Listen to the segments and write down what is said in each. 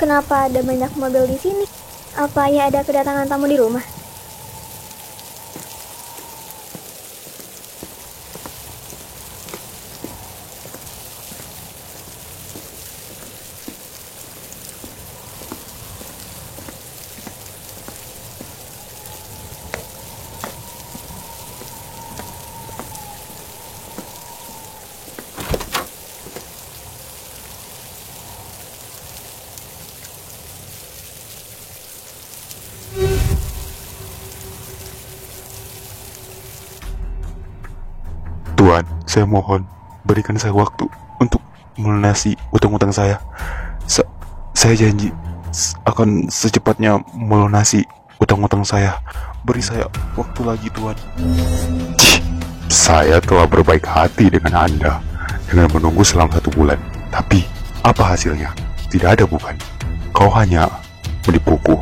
Kenapa ada banyak mobil di sini? Apa ya ada kedatangan tamu di rumah? Tuan, saya mohon, berikan saya waktu untuk melunasi utang-utang saya. Sa- saya janji akan secepatnya melunasi utang-utang saya. Beri saya waktu lagi, Tuan. Cih, saya telah berbaik hati dengan Anda dengan menunggu selama 1 bulan. Tapi, apa hasilnya? Tidak ada, bukan? Kau hanya menipuku.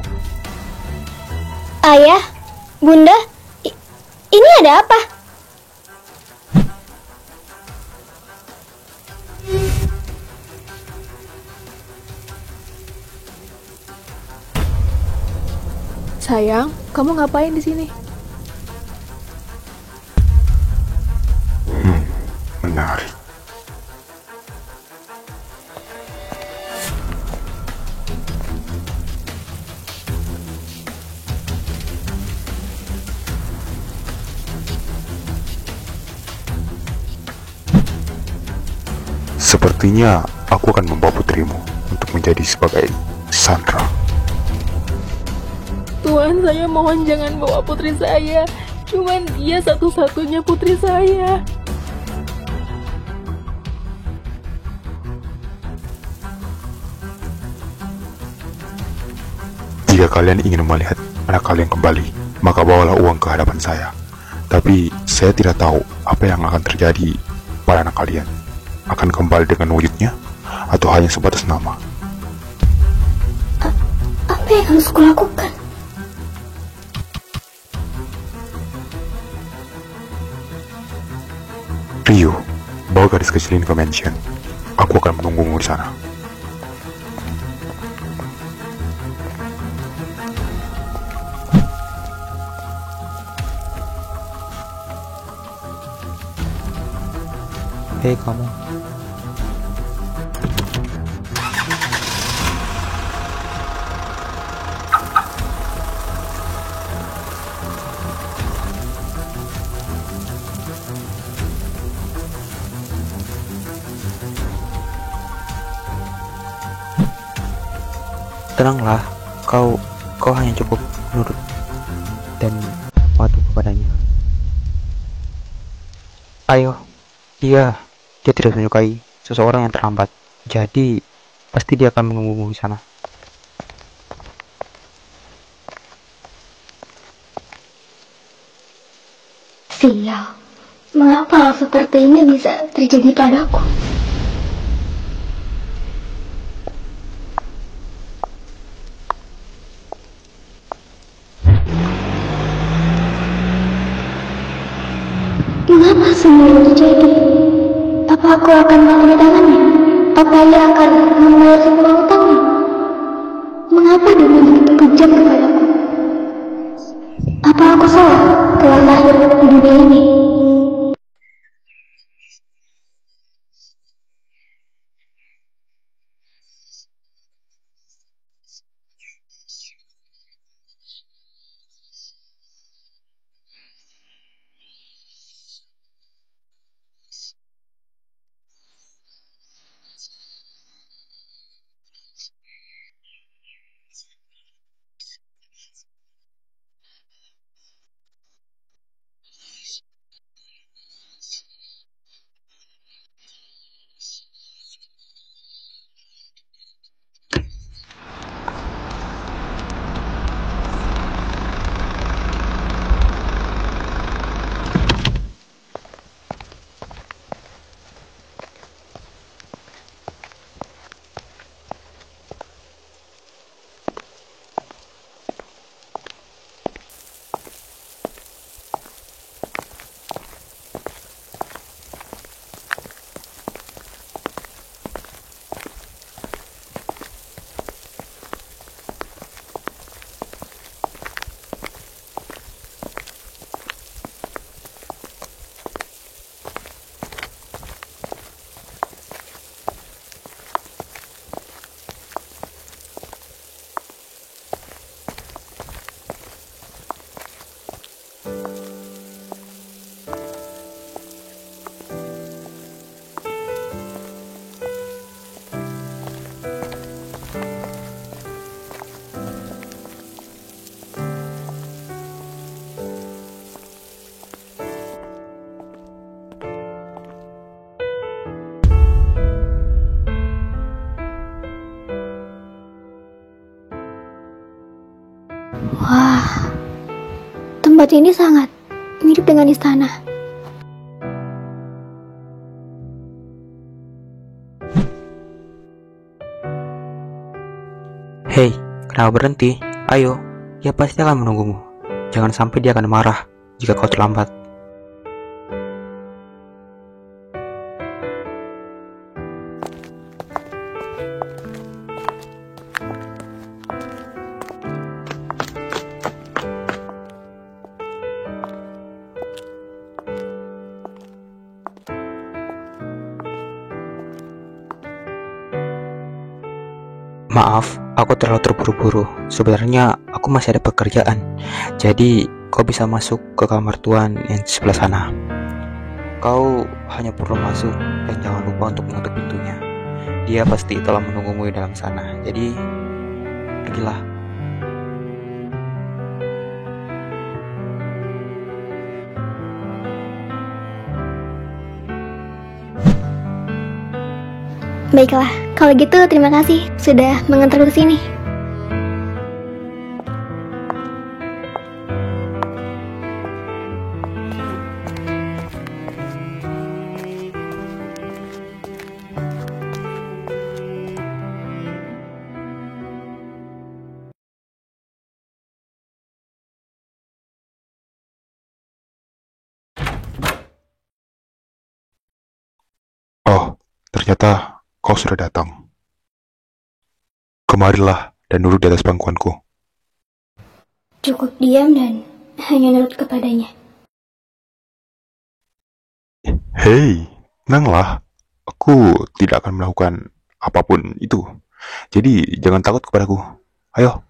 Ayah, Bunda, ini ada apa? Sayang, kamu ngapain di sini? Menarik. Sepertinya aku akan membawa putrimu untuk menjadi sebagai Sandra. Tuan, saya mohon jangan bawa putri saya. Cuman dia satu-satunya putri saya. Jika kalian ingin melihat anak kalian kembali, maka bawalah uang ke hadapan saya. Tapi saya tidak tahu apa yang akan terjadi pada anak kalian. Akan kembali dengan wujudnya atau hanya sebatas nama. Apa yang harus kulakukan? Rio, bawa gadis kecil ini ke mansion. Aku akan menunggumu di sana. Hei kamu, tenanglah. Kau hanya cukup nurut dan patuh kepadanya. Ayo, dia tidak menyukai seseorang yang terlambat. Jadi pasti dia akan menunggumu di sana. Sial, mengapa hal seperti ini bisa terjadi padaku? Mengapa semua ini terjadi? Apa aku akan mati tangannya? Apa ia akan membayar semua utangnya? Mengapa dunia begitu kejam kepadaku? Apa aku salah telah lahir di dunia ini? Tempat ini sangat mirip dengan istana. Hei, kenapa berhenti? Ayo, dia pasti akan menunggumu. Jangan sampai dia akan marah jika kau terlambat. Maaf, aku terlalu terburu-buru. Sebenarnya aku masih ada pekerjaan. Jadi, kau bisa masuk ke kamar tuan yang di sebelah sana. Kau hanya perlu masuk dan jangan lupa untuk menutup pintunya. Dia pasti telah menunggumu di dalam sana. Jadi, pergilah. Baiklah, kalau gitu terima kasih sudah mengantarku ke sini. Oh, ternyata kau sudah datang. Kemarilah dan duduk di atas pangkuanku. Cukup diam dan hanya nurut kepadanya. Hei, tenanglah. Aku tidak akan melakukan apapun itu. Jadi, jangan takut kepadaku. Ayo.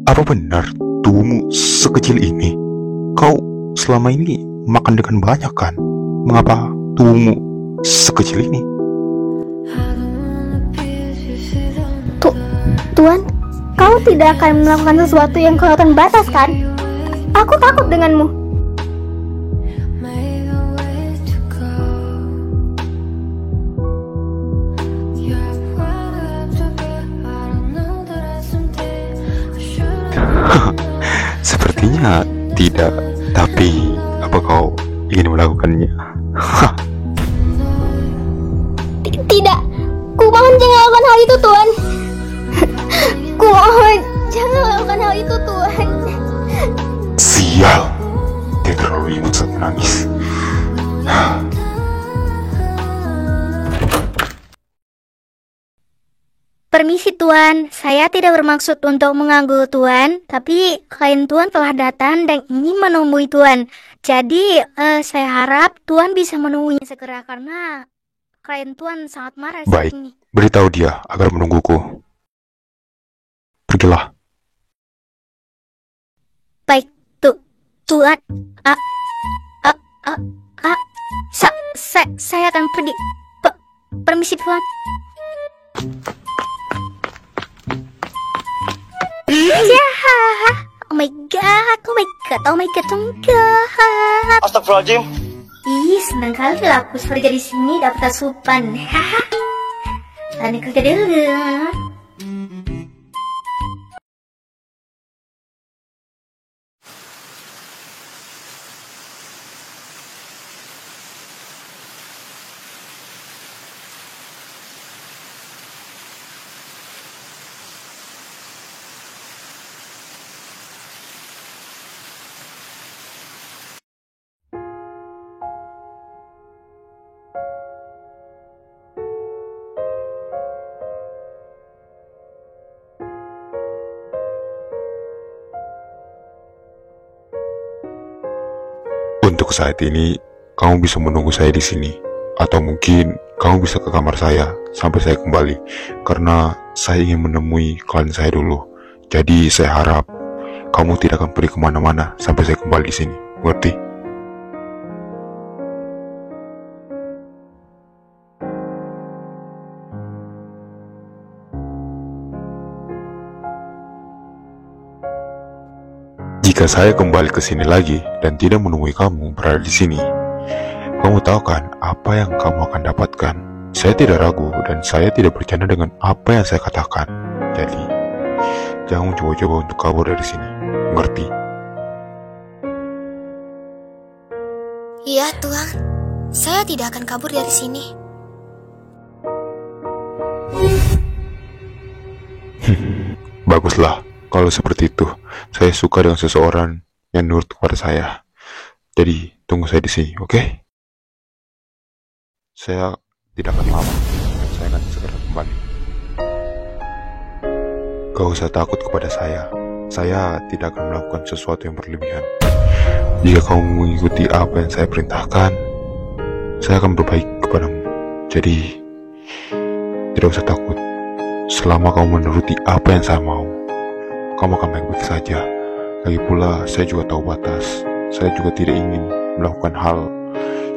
Apa benar tubuhmu sekecil ini? Kau selama ini makan dengan banyak kan? Mengapa tubuhmu sekecil ini? Tuan, kau tidak akan melakukan sesuatu yang kelewatan batas kan? Aku takut denganmu. Sepertinya tidak, tapi apa kau ingin melakukannya? Tidak, ku mohon jangan lakukan hal itu, Tuan. Ku mohon jangan lakukan hal itu, Tuan. Sial, dia terlalu imut saat menangis. Permisi Tuan, saya tidak bermaksud untuk mengganggu Tuan, tapi klien Tuan telah datang dan ingin menemui Tuan. Jadi, saya harap Tuan bisa menemuinya segera karena klien Tuan sangat marah saat Baik, ini. beritahu dia agar menungguku. Pergilah. Baik, Tuan. Saya akan pergi. Permisi Tuan. Oh my god, oh my god, oh my god, oh my god. Astagfirullahaladzim. Ih, senang kali lah aku kerja di sini dapat asupan. Haha. Lanjut kerja dulu. Untuk saat ini, kamu bisa menunggu saya di sini. Atau mungkin kamu bisa ke kamar saya sampai saya kembali. Karena saya ingin menemui klien saya dulu. Jadi saya harap kamu tidak akan pergi kemana-mana sampai saya kembali di sini. Ngerti? Jika saya kembali ke sini lagi dan tidak menemui kamu berada di sini, kamu tahu kan apa yang kamu akan dapatkan? Saya tidak ragu dan saya tidak bercanda dengan apa yang saya katakan. Jadi, jangan coba-coba untuk kabur dari sini. Mengerti? Iya, Tuan. Saya tidak akan kabur dari sini. Baguslah. Kalau seperti itu, saya suka dengan seseorang yang nurut kepada saya. Jadi, tunggu saya di sini, oke? Saya tidak akan lama, dan saya akan segera kembali. Gak usah takut kepada saya. Saya tidak akan melakukan sesuatu yang berlebihan. Jika kamu mengikuti apa yang saya perintahkan, saya akan berbaik kepadamu. Jadi, tidak usah takut. Selama kamu menuruti apa yang saya mau, kamu akan baik-baik saja. Lagi pula, saya juga tahu batas. Saya juga tidak ingin melakukan hal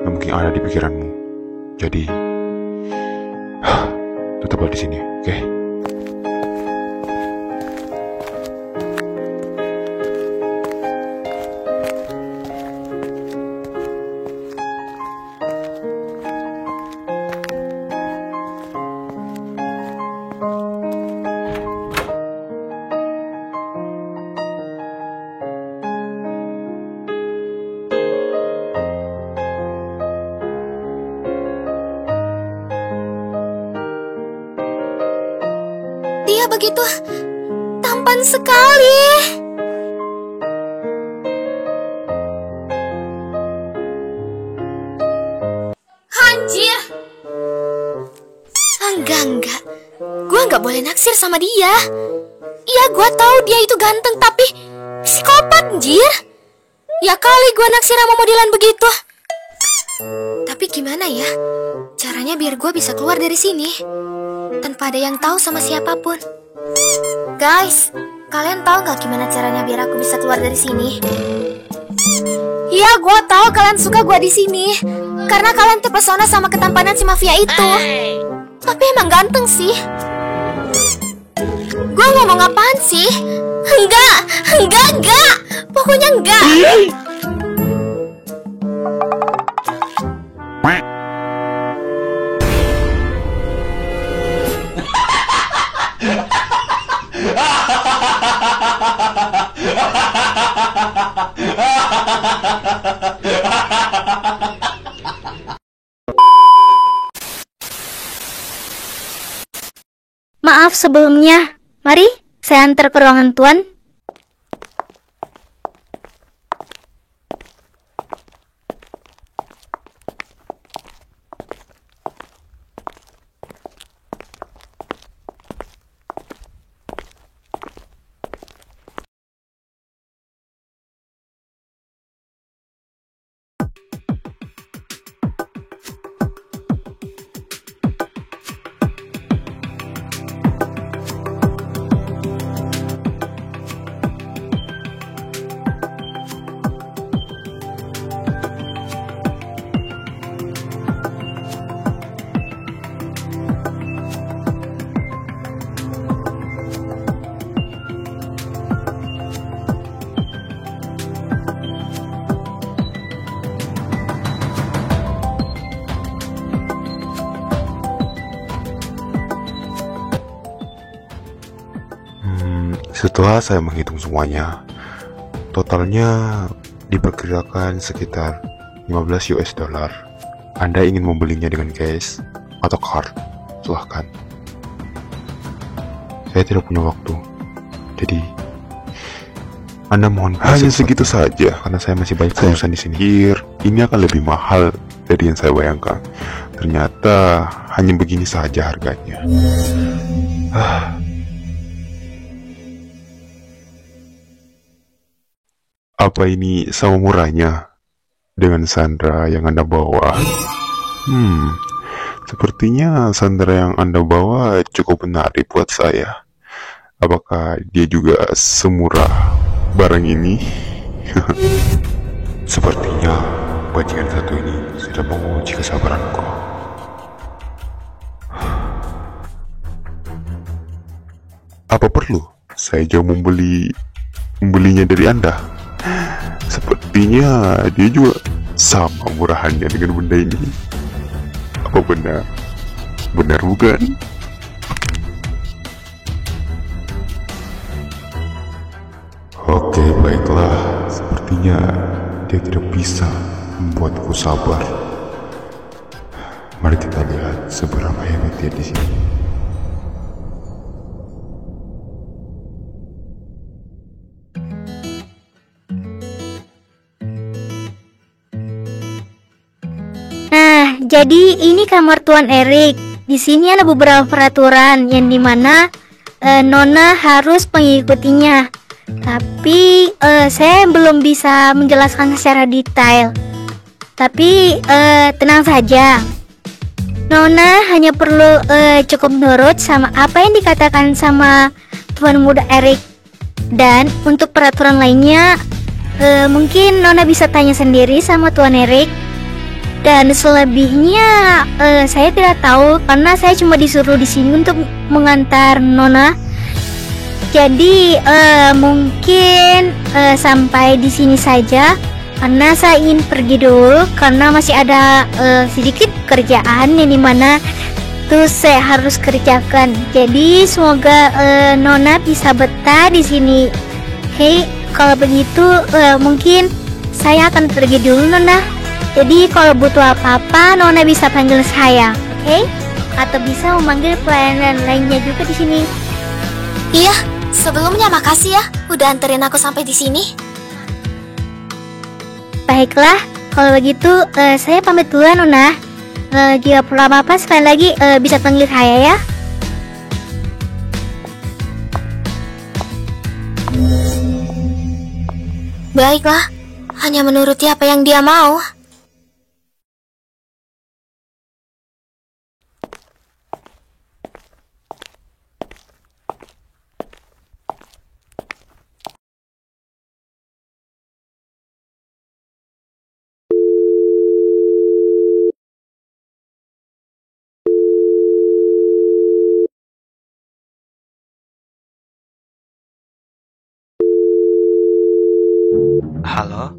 yang mungkin ada di pikiranmu. Jadi, tetaplah di sini, oke? Dia begitu tampan sekali. Anjir. Enggak. Gua nggak boleh naksir sama dia. Iya, gua tahu dia itu ganteng, tapi psikopat, anjir. Ya kali gua naksir sama modelan begitu. Tapi gimana ya? Caranya biar gua bisa keluar dari sini tanpa ada yang tahu sama siapapun. Guys, kalian tahu nggak gimana caranya biar aku bisa keluar dari sini? Iya, gue tahu kalian suka gue di sini karena kalian terpesona sama ketampanan si mafia itu. Tapi emang ganteng sih. Gue ngomong apaan sih? Enggak. Pokoknya enggak. Maaf sebelumnya. Mari, saya antar ke ruangan Tuan. Setelah saya menghitung semuanya, totalnya diperkirakan sekitar 15 US dollar. Anda ingin membelinya dengan cash atau card? Silahkan. Saya tidak punya waktu, jadi Anda mohon hanya segitu saja karena saya masih banyak urusan di sini. Ini akan lebih mahal dari yang saya bayangkan. Ternyata hanya begini saja harganya. Apa ini sama murahnya dengan Sandra yang Anda bawa? Sepertinya Sandra yang Anda bawa cukup menarik buat saya. Apakah dia juga semurah barang ini? Sepertinya bajingan satu ini sudah menguji kesabaranku. Apa perlu saya jauh membelinya dari Anda? Sepertinya dia juga sama murahannya dengan benda ini. Apa benar? Benar bukan? Oke, baiklah. Sepertinya dia tidak bisa membuatku sabar. Mari kita lihat seberapa hebat dia di sini. Nah, jadi ini kamar Tuan Erik. Di sini ada beberapa peraturan yang dimana Nona harus mengikutinya. Tapi saya belum bisa menjelaskan secara detail. Tapi tenang saja. Nona hanya perlu cukup nurut sama apa yang dikatakan sama Tuan Muda Erik. Dan untuk peraturan lainnya mungkin Nona bisa tanya sendiri sama Tuan Erik. Dan selebihnya saya tidak tahu karena saya cuma disuruh di sini untuk mengantar Nona. Jadi mungkin sampai di sini saja karena saya ingin pergi dulu karena masih ada sedikit kerjaan yang dimana terus saya harus kerjakan. Jadi semoga Nona bisa betah di sini. Oke, kalau begitu mungkin saya akan pergi dulu Nona. Jadi kalau butuh apa-apa Nona bisa panggil saya, oke? Atau bisa memanggil pelayanan lainnya juga di sini. Iya, sebelumnya makasih ya udah anterin aku sampai di sini. Baiklah, kalau begitu saya pamit dulu ya Nona. Jika perlu apa-apa sekali lagi bisa panggil saya ya. Baiklah, hanya menuruti apa yang dia mau. Halo,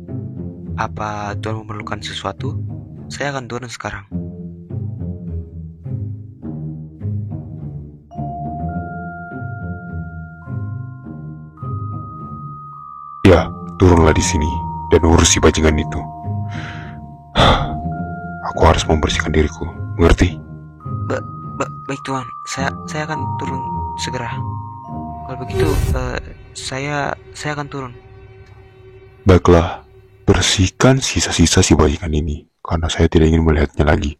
apa Tuan memerlukan sesuatu? Saya akan turun sekarang. Ya, turunlah di sini dan urus si bajingan itu. Aku harus membersihkan diriku, mengerti? Baik Tuan, saya akan turun segera. Kalau begitu, saya akan turun. Baiklah, bersihkan sisa-sisa si bajingan ini, karena saya tidak ingin melihatnya lagi.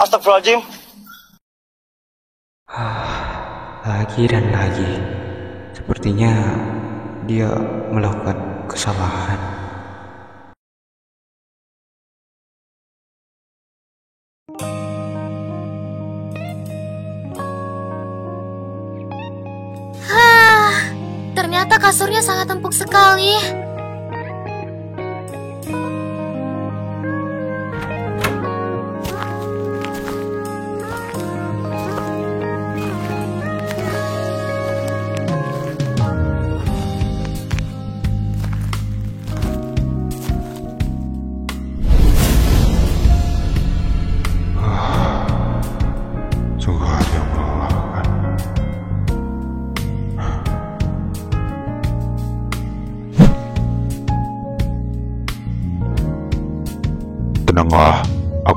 Astagfirullahaladzim. Lagi dan lagi. Sepertinya dia melakukan kesalahan. Ternyata kasurnya sangat empuk sekali. Sungguh hati yang melelahkan.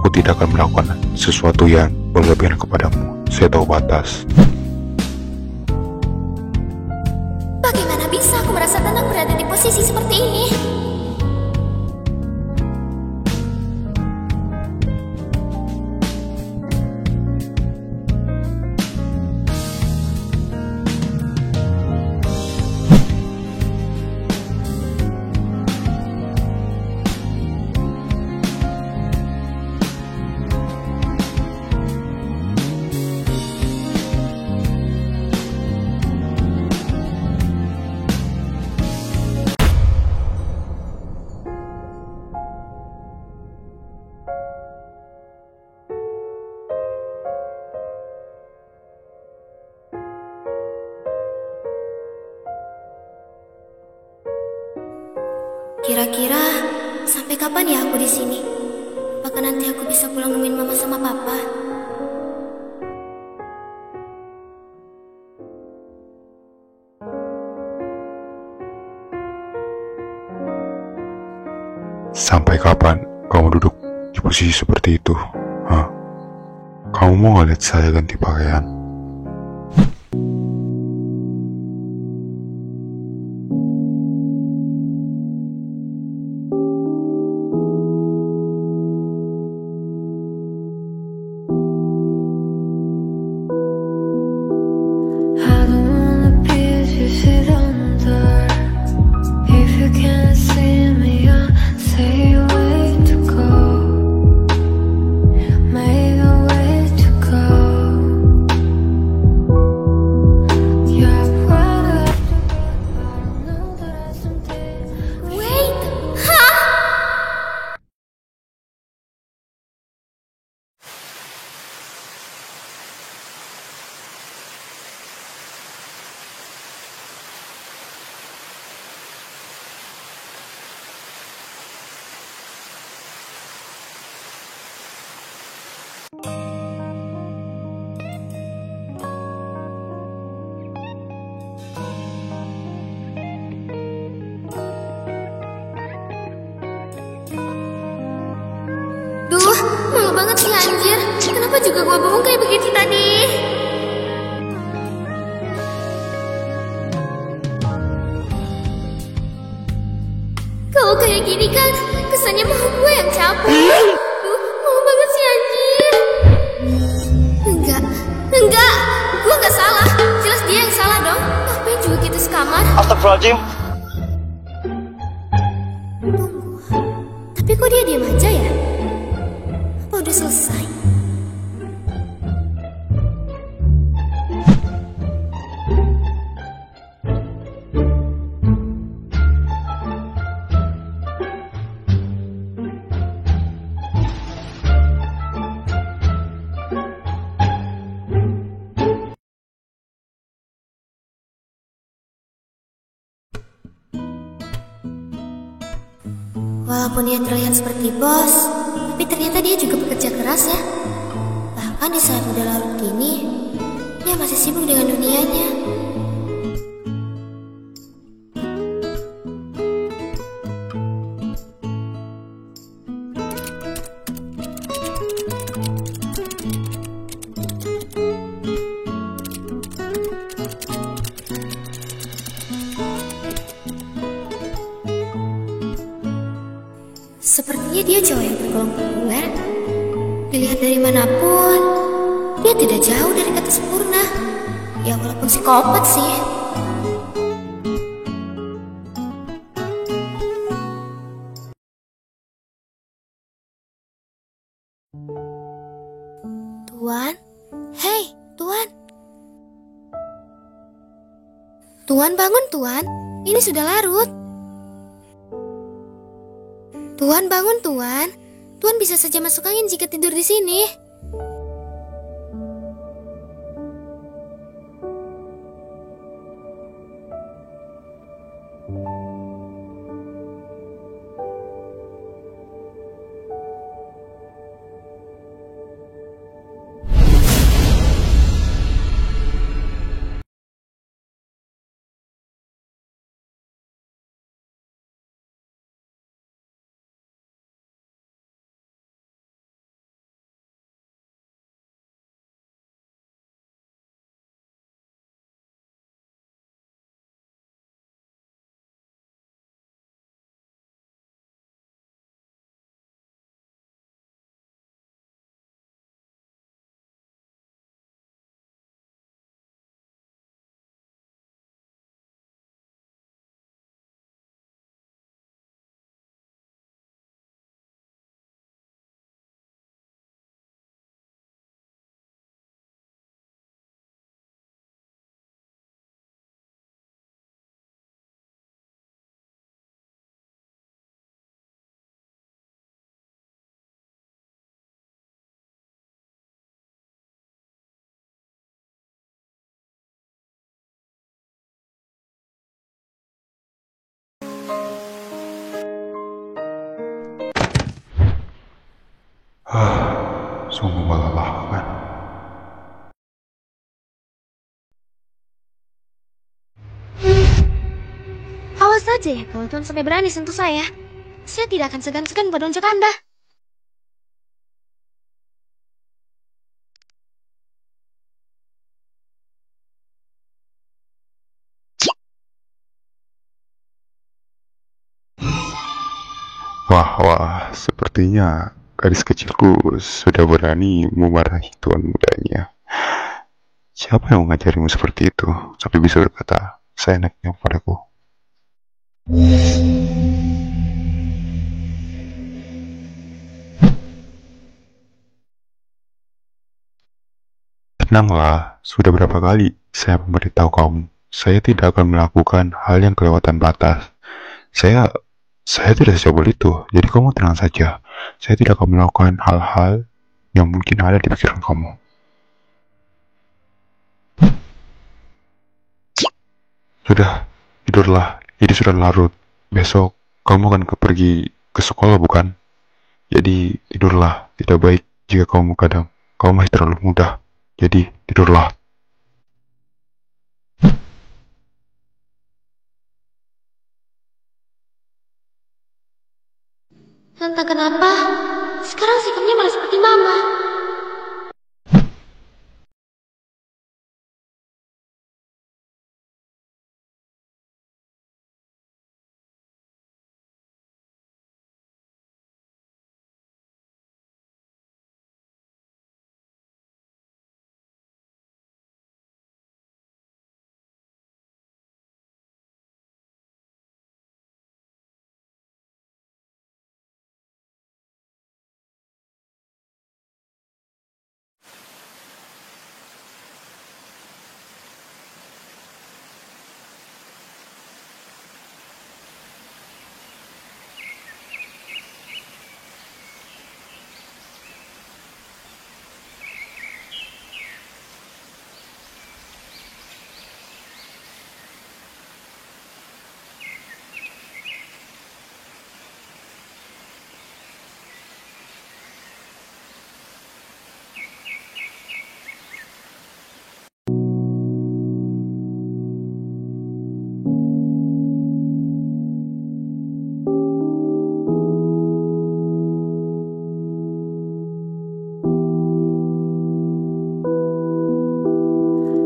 Aku tidak akan melakukan sesuatu yang berlebihan kepadamu. Saya tahu batas. Bagaimana bisa aku merasa tenang berada di posisi seperti ini? Kira-kira sampai kapan ya aku di sini? Apakah nanti aku bisa pulang nemuin mama sama papa? Sampai kapan kamu duduk di posisi seperti itu? Hah? Kamu mau nggak lihat saya ganti pakaian? I don't wanna be as you sit on the door. If you can't see me, I'll say way to go. Maybe a way to go. Yeah, what do I do? I know that I something. Wait! Duh, malu banget sih anjir. Kenapa juga gua bohong kayak begitu tadi? Kalau kayak gini kan, kesannya mau gue yang capek. Duh, malu banget sih anjir. Enggak, gua nggak salah. Jelas dia yang salah dong. Ngapain juga gitu sekamar? Astagfirullahaladzim. Tapi kok dia diam aja ya? Apa udah selesai? Walaupun dia terlihat seperti bos, tapi ternyata dia juga bekerja keras ya. Bahkan di saat udah larut gini, dia masih sibuk dengan dunianya. Sepertinya dia cowok yang tergolong populer. Dilihat dari manapun, dia tidak jauh dari kata sempurna. Ya walaupun psikopat sih. Tuan? Hei, Tuan. Tuan bangun, Tuan. Ini sudah larut. Tuan bangun, Tuan. Tuan bisa saja masuk angin jika tidur di sini. sungguh melelahkan. Awas saja ya kalau Tuan sampai berani sentuh saya. Saya tidak akan segan-segan menonjok Anda. Wah, sepertinya gadis kecilku sudah berani memarahi tuan mudanya. Siapa yang mengajarimu seperti itu, sampai bisa berkata seenaknya padaku? Tenanglah, sudah berapa kali saya memberitahu kamu, saya tidak akan melakukan hal yang kelewatan batas. Saya tidak secobol itu, jadi kamu tenang saja. Saya tidak akan melakukan hal-hal yang mungkin ada di pikiran kamu. Sudah, tidurlah. Ini sudah larut. Besok kamu akan pergi ke sekolah, bukan? Jadi tidurlah. Tidak baik jika kamu kadang. Kamu masih terlalu muda. Jadi tidurlah. Entah kenapa, sekarang sikapnya malah seperti Mama.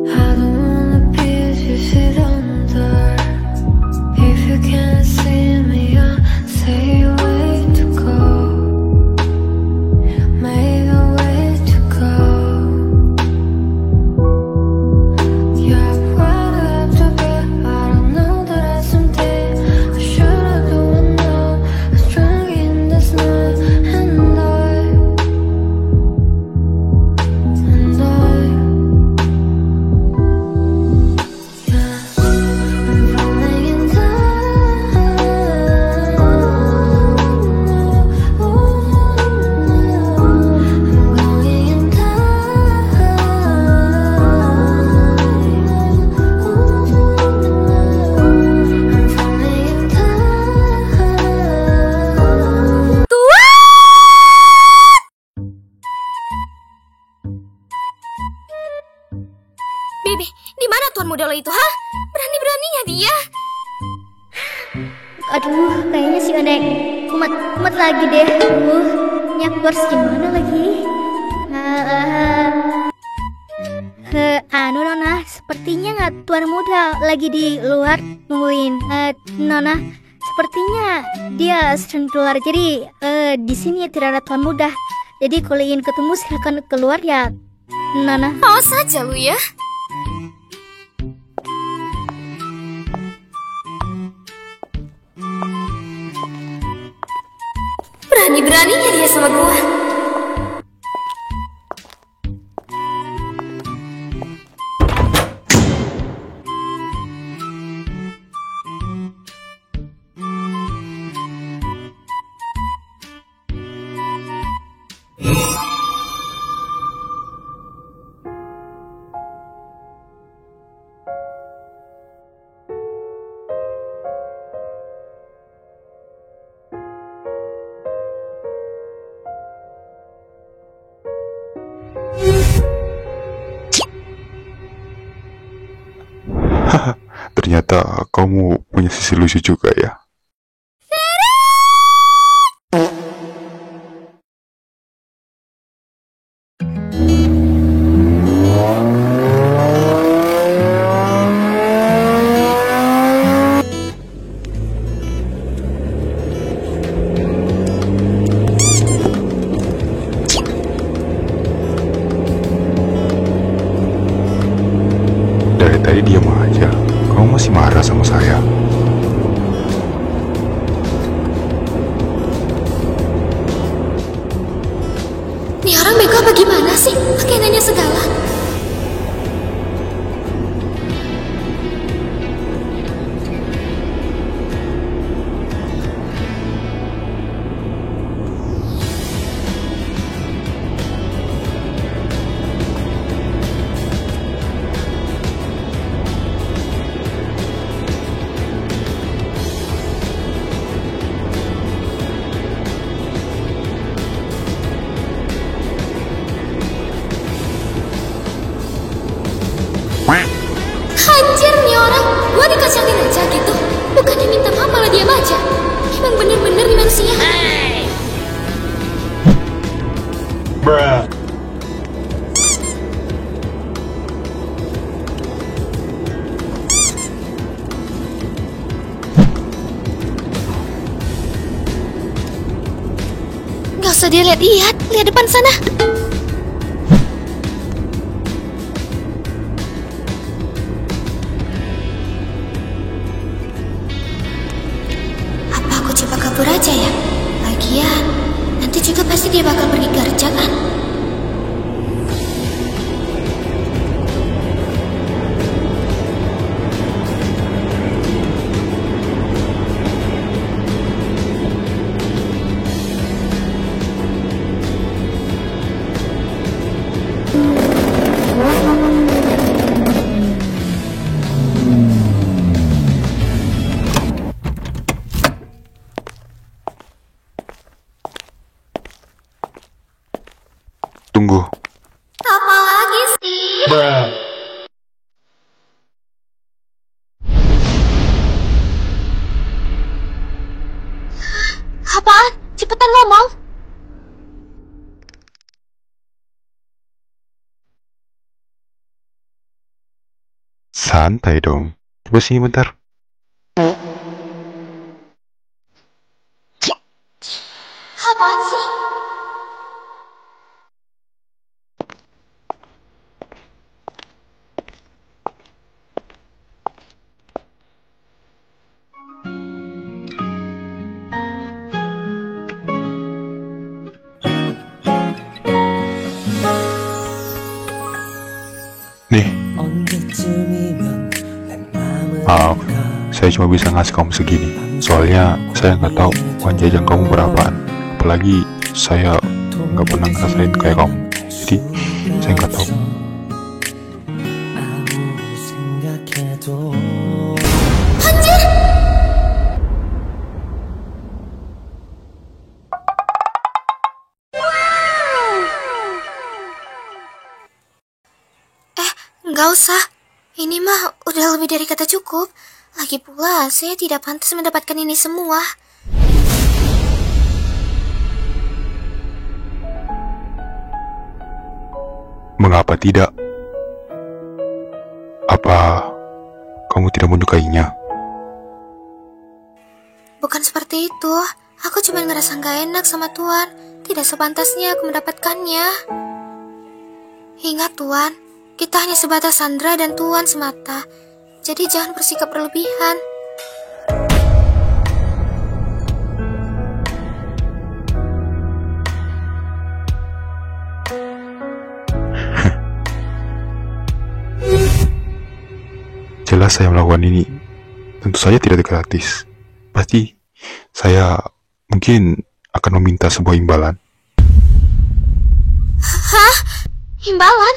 I don't wanna be as you sit under. If you can't see me, I'll say way to go. Make a way to go. Yeah, where do I have to be? I don't know that I someday I should have doing now. I was drunk in this night, and I yeah, I'm falling in time. I'm going in I'm falling in time. Bibi, di mana Tuan muda lo itu, ha? Berani-beraninya dia. Aduh, kayaknya si Onek kumat lagi deh. Ini aku harus gimana lagi? Anu Nona, sepertinya nggak Tuan muda lagi di luar nungguin. Nona, sepertinya dia sedang keluar. Jadi di sini tidak ada Tuan muda. Jadi kalau ingin ketemu silakan keluar ya, Nona. Mau saja lu ya. Berani-beraninya dia sama gua. Ternyata kamu punya sisi lucu juga ya. Dari tadi diam aja. Kamu masih marah sama saya? Nih orang bego apa gimana sih? Pakai nanya segala. Anjir nih orang, gua dikasihatin aja gitu. Bukannya minta maaf malah diam aja. Emang bener-bener nih manusia. Gak usah dia lihat-lihat, lihat depan sana. Apa aku coba kabur aja ya? Lagian, nanti juga pasti dia bakal pergi kerja kan? Tunggu. Apa lagi sih? Apaan? Cepetan ngomong. Santai dong. Coba sini bentar. Apaan sih? Nih, maaf. Saya cuma bisa ngasih kamu segini. Soalnya saya nggak tahu uang jajan kamu berapaan. Apalagi saya nggak pernah ngerasain kayak kamu. Jadi saya nggak tahu. Nggak usah. Ini mah udah lebih dari kata cukup. Lagi pula, saya tidak pantas mendapatkan ini semua. Mengapa tidak? Apa kamu tidak menyukainya? Bukan seperti itu. Aku cuma ngerasa nggak enak sama Tuan. Tidak sepantasnya aku mendapatkannya. Ingat Tuan, kita hanya sebatas Sandra dan Tuan semata. Jadi jangan bersikap berlebihan. Jelas saya melakukan ini. Tentu saja tidak gratis. Pasti saya mungkin akan meminta sebuah imbalan. Hah? Imbalan?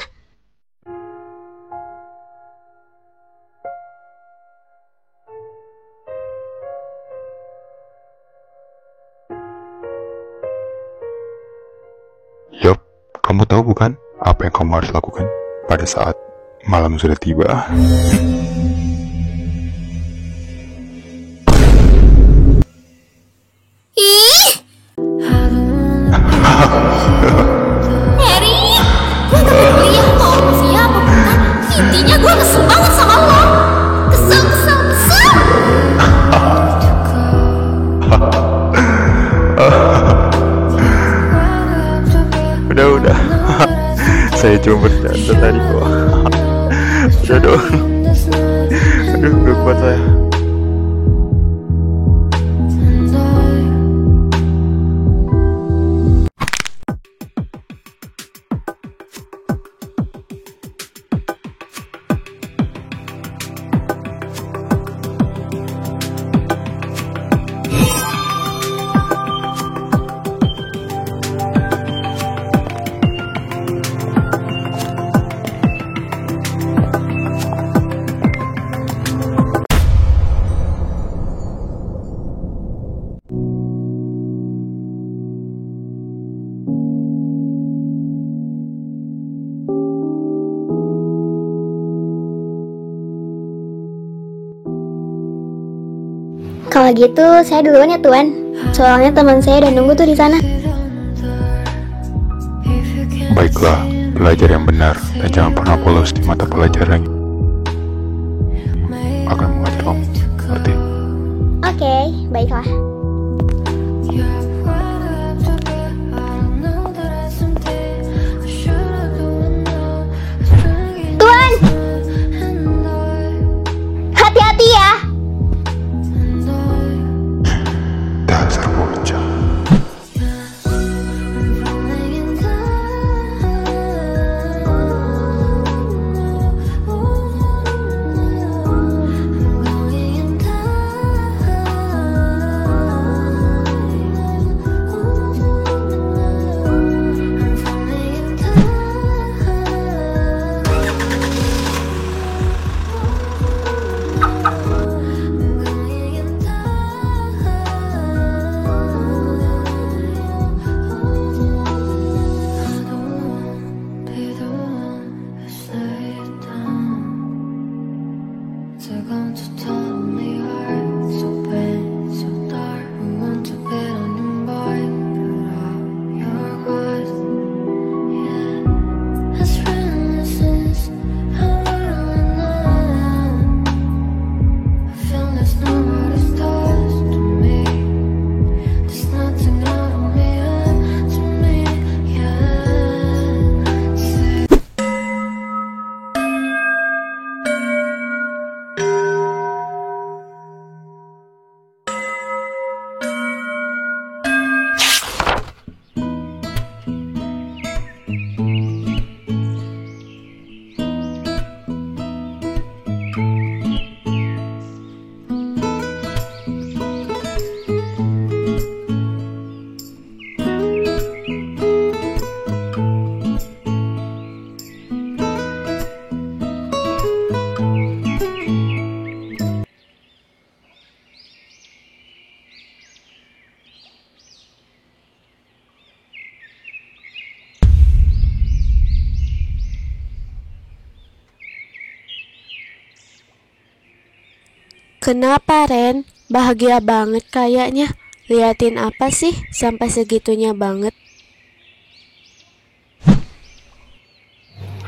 Yup, kamu tahu bukan apa yang kamu harus lakukan pada saat malam sudah tiba? Saya cuma bercanda tadi kok. Udah dong. Aduh, gak kuat saya. Kalau gitu, saya duluan ya Tuan. Soalnya teman saya udah nunggu tuh di sana. Baiklah, belajar yang benar dan jangan pernah polos di mata pelajaran. Akan mengajar kamu, ngerti? Oke, baiklah. Tuan! Hati-hati ya! Dasar bocah. Kenapa, Ren? Bahagia banget kayaknya. Liatin apa sih sampai segitunya banget?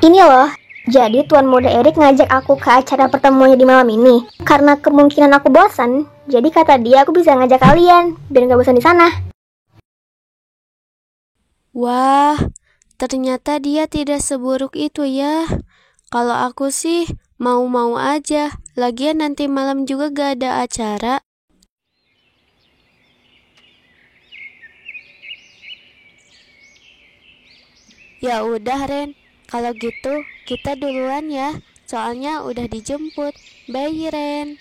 Ini loh, jadi Tuan Muda Erik ngajak aku ke acara pertemuannya di malam ini. Karena kemungkinan aku bosan, jadi kata dia aku bisa ngajak kalian, biar gak bosan di sana. Wah, ternyata dia tidak seburuk itu ya. Kalau aku sih mau-mau aja. Lagian nanti malam juga gak ada acara. Ya udah, Ren. Kalau gitu kita duluan ya. Soalnya udah dijemput. Bye, Ren.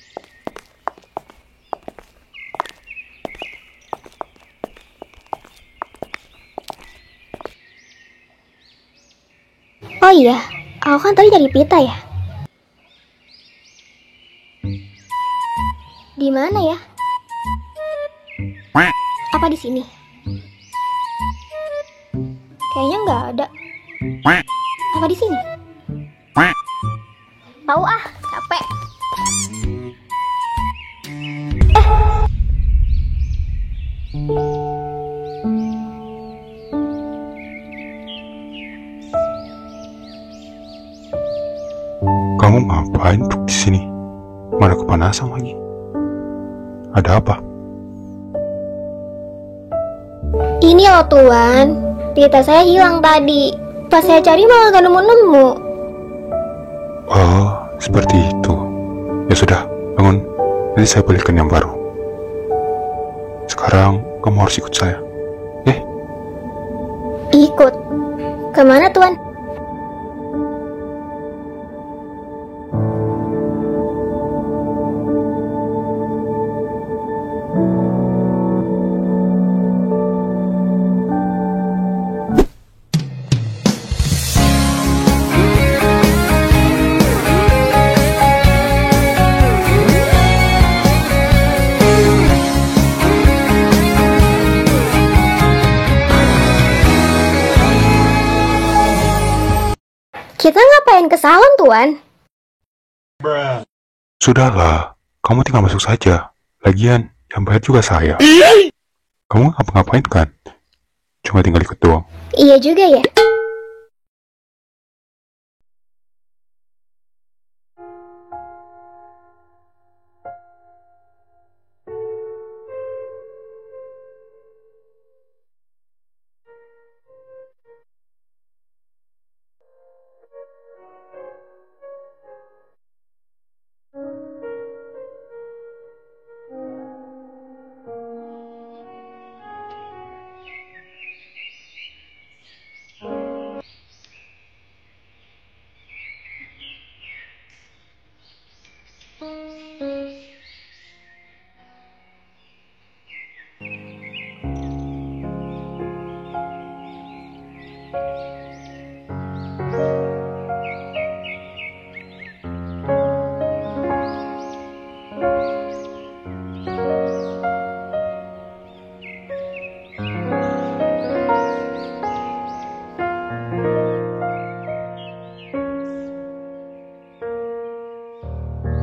Oh iya, aku kan tadi dari pita ya. Di mana ya? Apa di sini? Kayaknya nggak ada. Apa di sini? Tahu ah, capek. Kamu ngapain tuh di sini? Mana kepanasan lagi? Ada apa? Ini loh Tuan, pita saya hilang tadi. Pas saya cari malah gak nemu-nemu. Oh, seperti itu. Ya sudah, bangun. Nanti saya belikan yang baru. Sekarang kamu harus ikut saya. Ikut? Kemana, Tuan? Kita ngapain ke salon, Tuan? Sudahlah, kamu tinggal masuk saja. Lagian, yang bayar juga saya. Kamu ngapa-ngapain kan? Cuma tinggal ikut doang. Iya juga ya.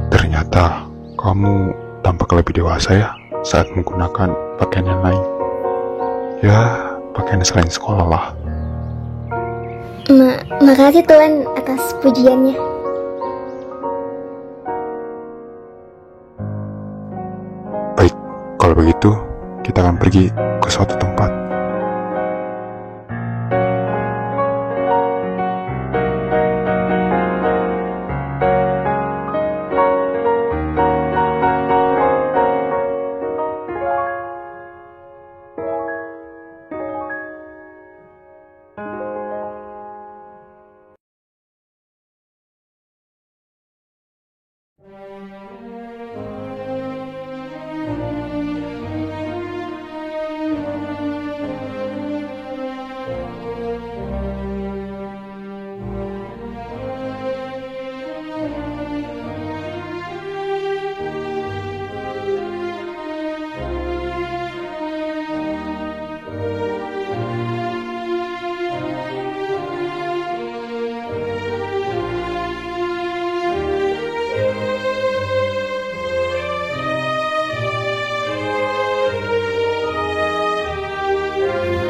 Ternyata kamu tampak lebih dewasa ya saat menggunakan pakaian yang lain. Ya, pakaian selain sekolah lah. Makasih Tuan atas pujiannya. Baik, kalau begitu kita akan pergi ke suatu tempat.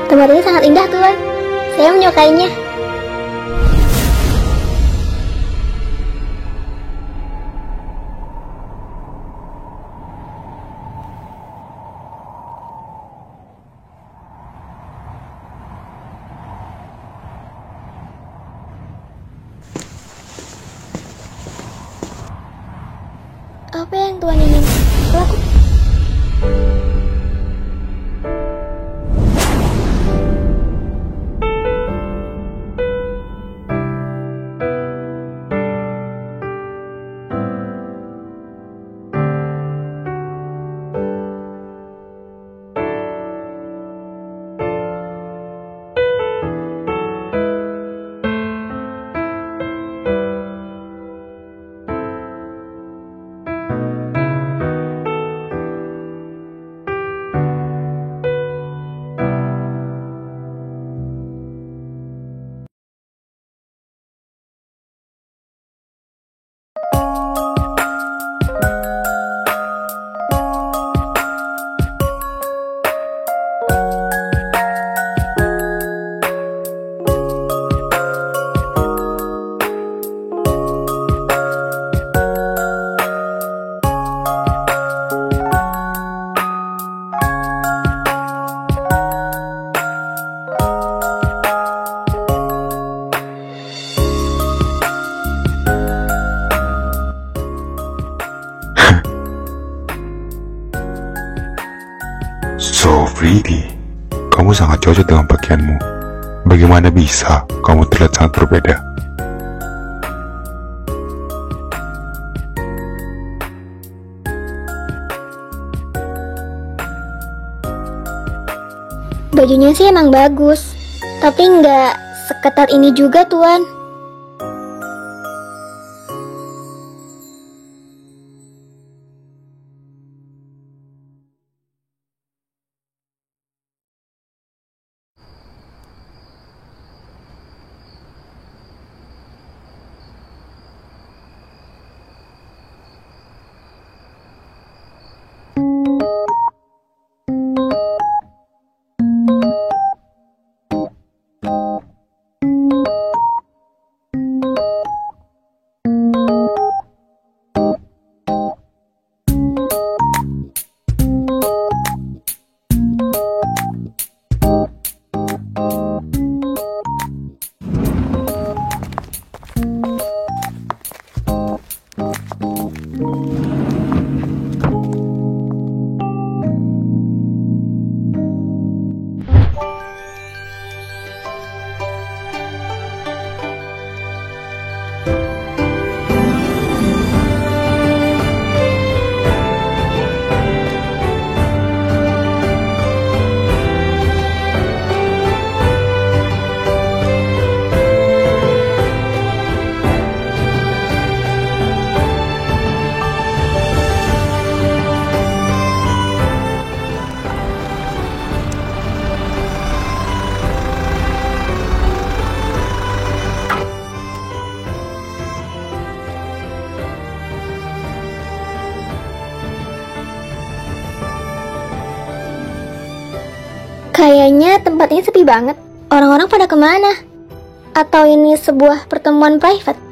Tempat ini sangat indah Tuan. Saya menyukainya. Apa yang Tuan ingin lakukan? Really? Kamu sangat cocok dengan pakaianmu. Bagaimana bisa kamu terlihat sangat berbeda? Bajunya sih emang bagus, tapi nggak seketat ini juga, Tuan. Kayaknya tempatnya sepi banget. Orang-orang pada kemana? Atau ini sebuah pertemuan private?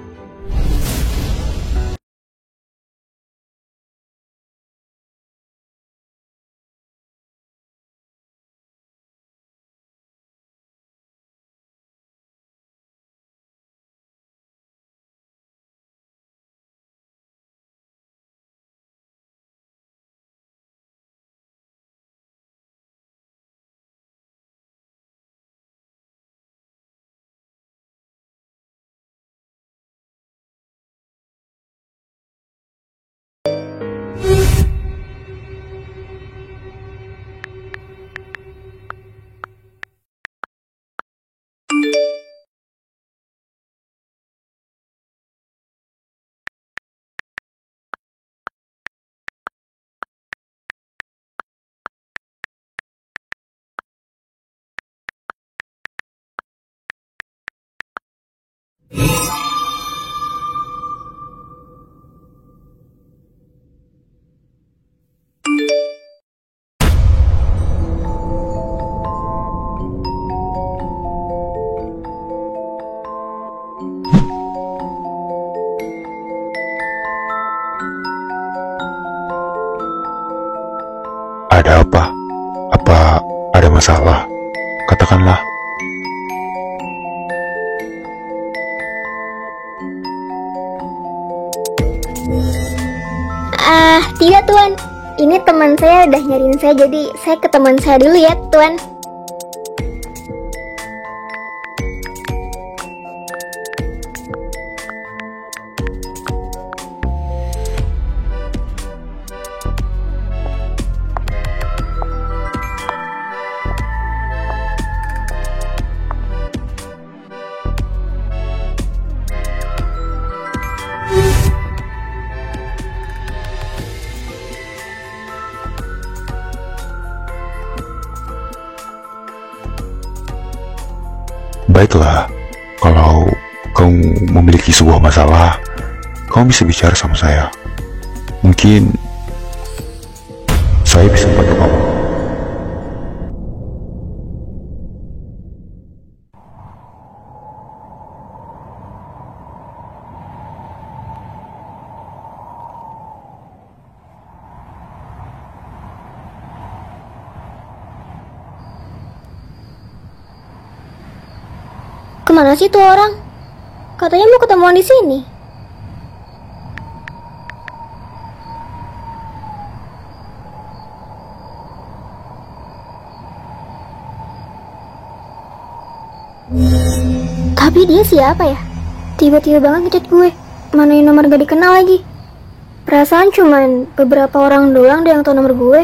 Ada apa? Apa ada masalah? Katakanlah. Tidak, Tuan. Ini teman saya udah nyariin saya, jadi saya ke teman saya dulu ya, Tuan. Baiklah, kalau kamu memiliki sebuah masalah, kamu bisa bicara sama saya. Mungkin saya bisa bantu kamu. Kemana sih tuh orang? Katanya mau ketemuan di sini. Tapi dia siapa ya? Tiba-tiba banget ngechat gue. Mana yang nomor gak dikenal lagi. Perasaan cuman beberapa orang doang deh yang tahu nomor gue.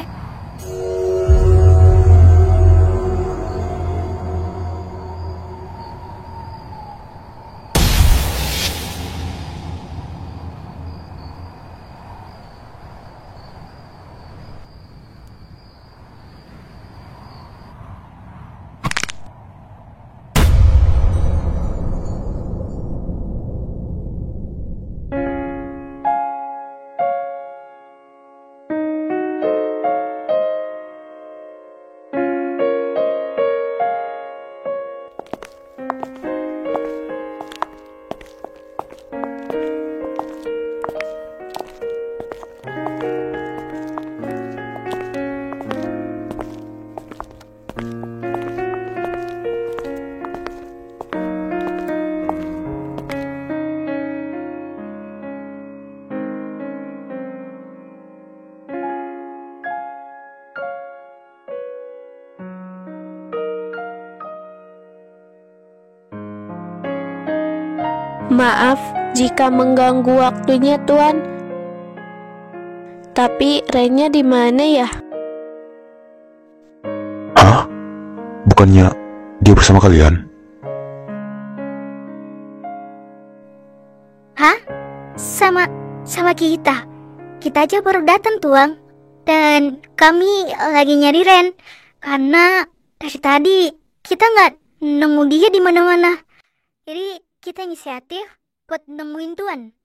Maaf jika mengganggu waktunya, Tuan. Tapi Rennya di mana ya? Hah? Bukannya dia bersama kalian? Hah? Sama kita? Kita aja baru datang, Tuang. Dan kami lagi nyari Ren. Karena dari tadi kita nggak nemu dia di mana-mana. Jadi kita inisiatif buat nemuin Tuan.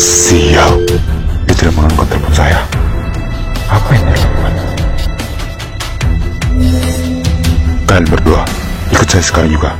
Sial, dia tidak mengangkat telepon saya. Apa yang dia lakukan? Kalian berdua, ikut saya sekarang juga.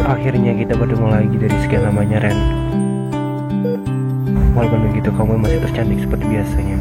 Akhirnya kita bertemu lagi dari sekian lamanya, Ren. Walaupun begitu, kamu masih tercantik seperti biasanya.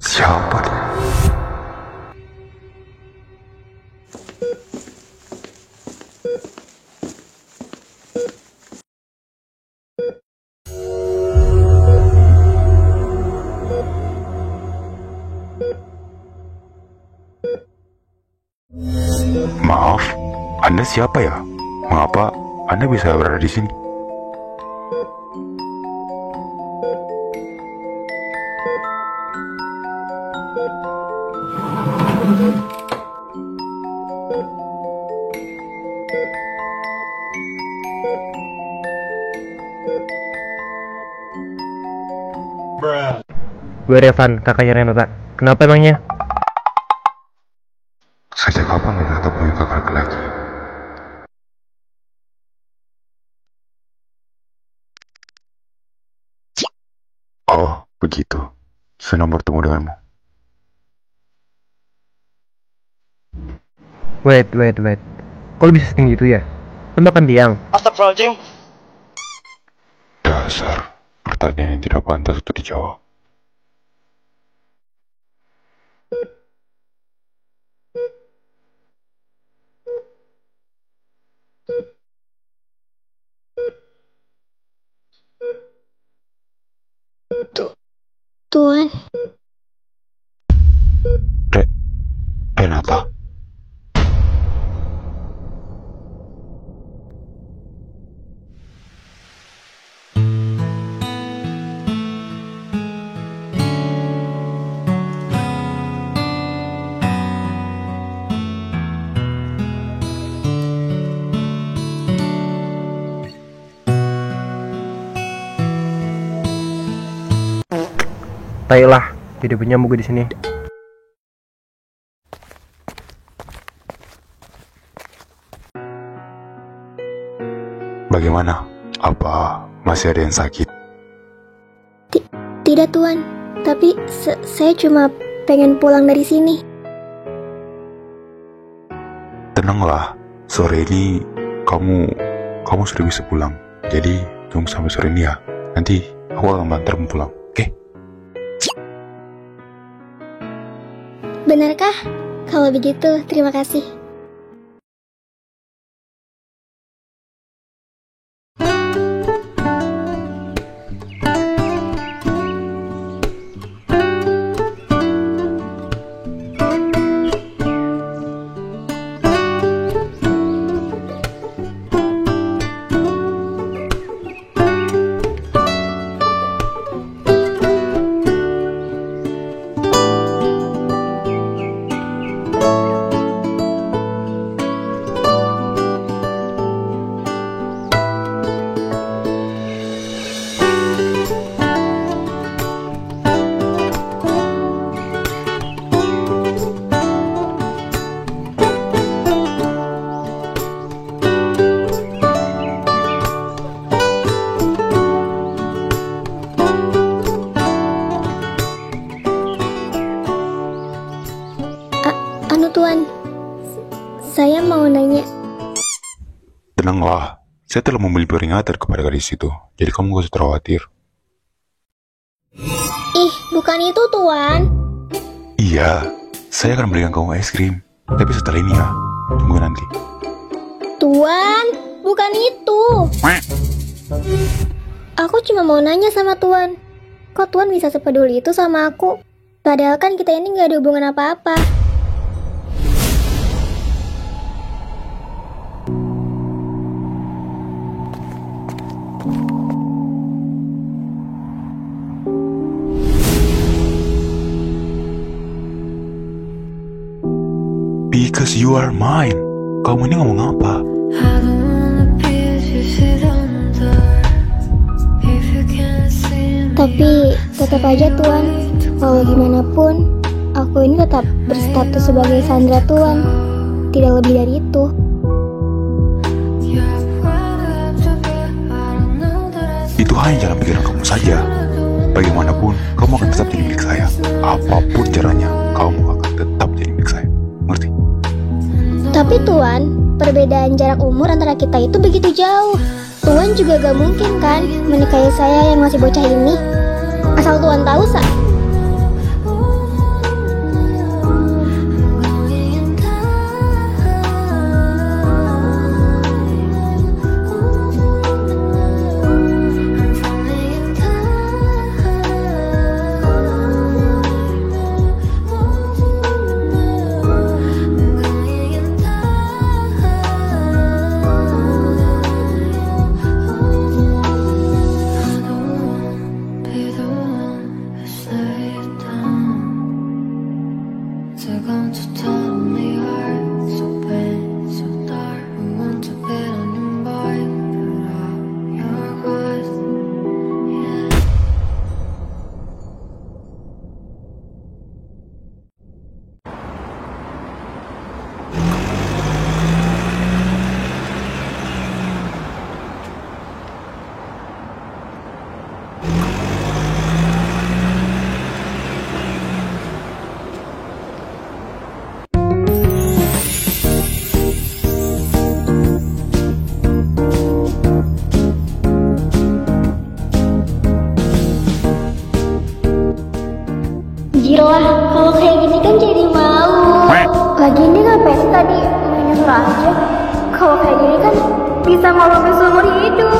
Siapa dia? Maaf, Anda siapa ya? Mengapa Anda bisa berada di sini? Gue Revan, kakaknya Renata. Kenapa emangnya? Sejak kapan Renata punya kakak laki? Oh, begitu. Senang bertemu denganmu. Wait. Kok lu bisa setinggi itu ya? Lu makan tiang? Dasar, pertanyaan yang tidak pantas untuk dijawab. Tuan, Renata. Tailah, tidak punya gue di sini. Bagaimana? Apa masih ada yang sakit? tidak Tuan. Tapi saya cuma pengen pulang dari sini. Tenanglah, sore ini kamu sudah bisa pulang. Jadi tunggu sampai sore ini ya. Nanti aku akan mengantarmu pulang. Oke? Benarkah? Kalau begitu, terima kasih. Saya telah membeli peringatan kepada gadis itu, jadi kamu gak usah khawatir. Ih, bukan itu, Tuan. Iya, saya akan belikan kamu es krim. Tapi setelah ini ya, tunggu nanti. Tuan, bukan itu. Aku cuma mau nanya sama Tuan. Kok Tuan bisa sepeduli itu sama aku? Padahal kan kita ini gak ada hubungan apa-apa. Because you are mine. Kamu ini ngomong apa? I don't wanna be as you sit on the if you can't see me. Tapi tetap aja Tuan, walau gimana pun, aku ini tetap berstatus sebagai Sandra Tuan. Tidak lebih dari itu. Yeah, where I have to be, I don't know that I Itu hanya jalan pikiran kamu saja. Bagaimanapun, kamu akan tetap jadi milik saya. Apapun caranya, kamu akan tetap jadi milik saya. Ngerti? Tapi Tuan, perbedaan jarak umur antara kita itu begitu jauh. Tuan juga gak mungkin kan menikahi saya yang masih bocah ini. Asal Tuan tahu, Sa. Gila, kalau kayak gini kan jadi malu. Lagi ini kan pesta di mainnya aja. Kalau kayak gini kan bisa malu seumur hidup.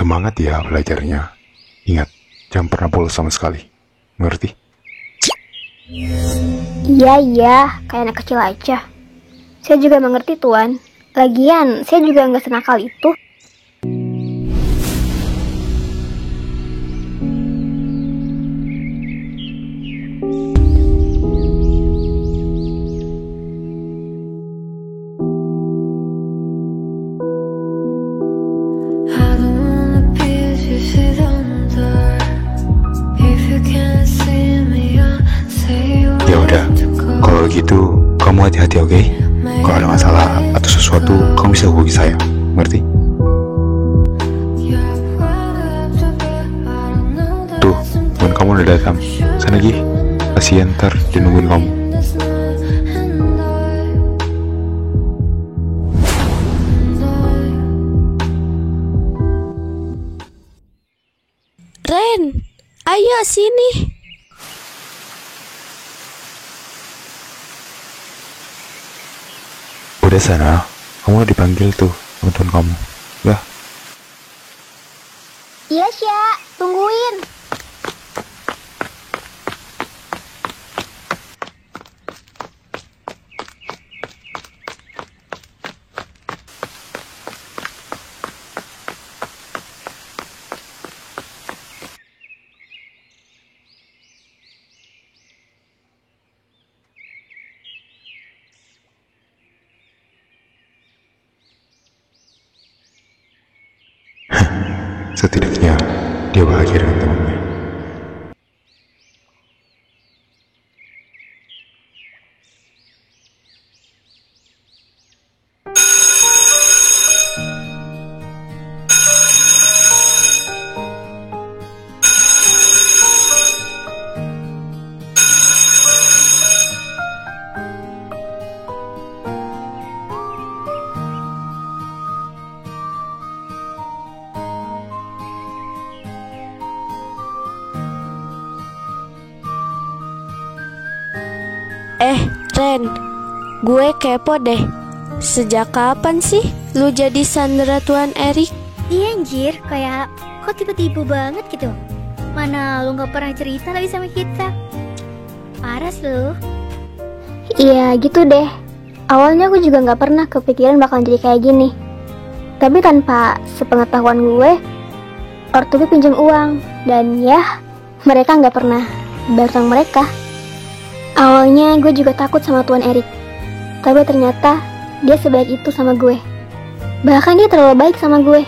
Semangat ya belajarnya. Ingat, jangan pernah bolos sama sekali. Mengerti? Iya, kayak anak kecil aja. Saya juga mengerti, Tuan. Lagian, saya juga nggak senakal itu. I don't wanna be if you sit on the door. If you can't see me, I'll say you Ya udah, want to go. kalau gitu kamu hati-hati, oke? Kalau ada masalah atau sesuatu, kamu bisa hubungi saya. Mengerti? Yeah, what up to be? I don't know that Tuh, teman kamu udah datang. Sana Gi, kasihan ntar dia nungguin kamu. this night and Ren, ayo sini. Udah sana, kamu udah dipanggil tuh teman-teman kamu. Ya, Iya, Sya. Tungguin. setidaknya dia bahagia dengan temannya. Ren, gue kepo deh. Sejak kapan sih lu jadi Sandra Tuan Erik? Iya anjir, kayak kok tiba-tiba banget gitu. Mana lu gak pernah cerita lagi sama kita. Parah sih lu. Iya, gitu deh. Awalnya aku juga nggak pernah kepikiran bakalan jadi kayak gini. Tapi tanpa sepengetahuan gue, ortu gue pinjam uang. Dan ya, mereka nggak pernah bayar utang mereka. Awalnya gue juga takut sama Tuan Erik. Tapi ternyata dia sebaik itu sama gue. Bahkan dia terlalu baik sama gue.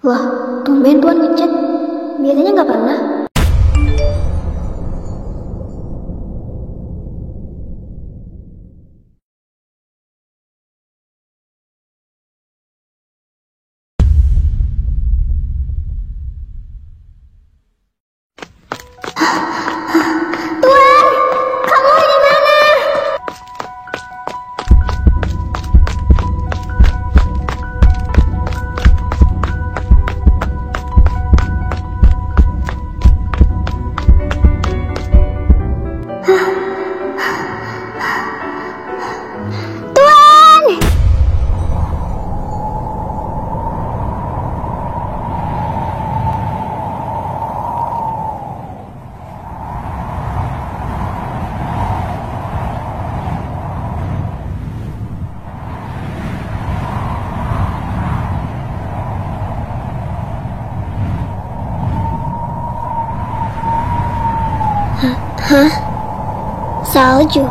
Wah, tumben Tuan ngechat. Biasanya nggak pernah. Tuan, kamu di mana? Tuan! Hah? Salju?